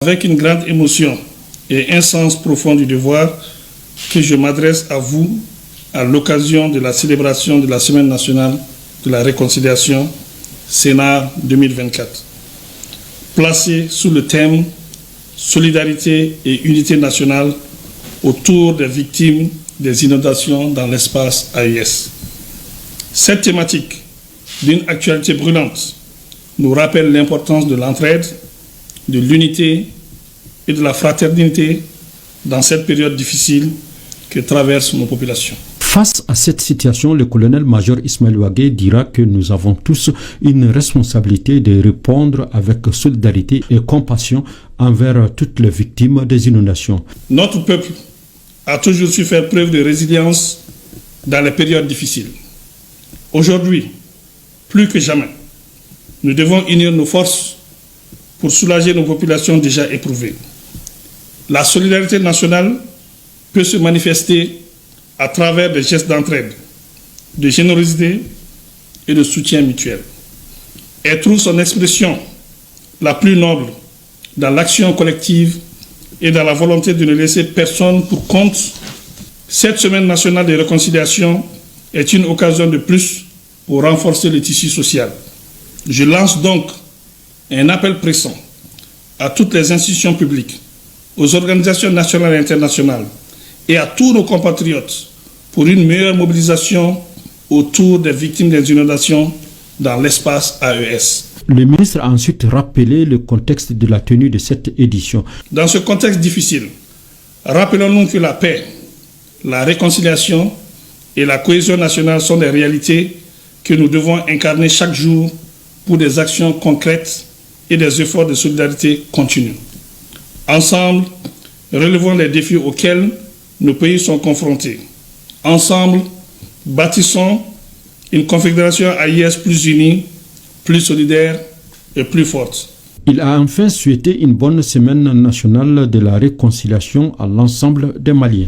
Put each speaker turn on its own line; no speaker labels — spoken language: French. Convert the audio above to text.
Avec une grande émotion et un sens profond du devoir que je m'adresse à vous à l'occasion de la célébration de la Semaine nationale de la réconciliation Sénart 2024, placée sous le thème Solidarité et unité nationale autour des victimes des inondations dans l'espace AES. Cette thématique, d'une actualité brûlante, nous rappelle l'importance de l'entraide, de l'unité et de la fraternité dans cette période difficile que traversent nos populations.
Face à cette situation, le colonel-major Ismaël Ouagué dira que nous avons tous une responsabilité de répondre avec solidarité et compassion envers toutes les victimes des inondations.
Notre peuple a toujours su faire preuve de résilience dans les périodes difficiles. Aujourd'hui, plus que jamais, nous devons unir nos forces pour soulager nos populations déjà éprouvées. La solidarité nationale peut se manifester à travers des gestes d'entraide, de générosité et de soutien mutuel. Elle trouve son expression la plus noble dans l'action collective et dans la volonté de ne laisser personne pour compte. Cette semaine nationale de réconciliation est une occasion de plus pour renforcer le tissu social. Je lance donc un appel pressant à toutes les institutions publiques, aux organisations nationales et internationales et à tous nos compatriotes pour une meilleure mobilisation autour des victimes des inondations dans l'espace AES.
Le ministre a ensuite rappelé le contexte de la tenue de cette édition.
Dans ce contexte difficile, rappelons-nous que la paix, la réconciliation et la cohésion nationale sont des réalités que nous devons incarner chaque jour pour des actions concrètes et des efforts de solidarité continus. Ensemble, relevons les défis auxquels nos pays sont confrontés. Ensemble, bâtissons une confédération AES plus unie, plus solidaire et plus forte.
Il a enfin souhaité une bonne semaine nationale de la réconciliation à l'ensemble des Maliens.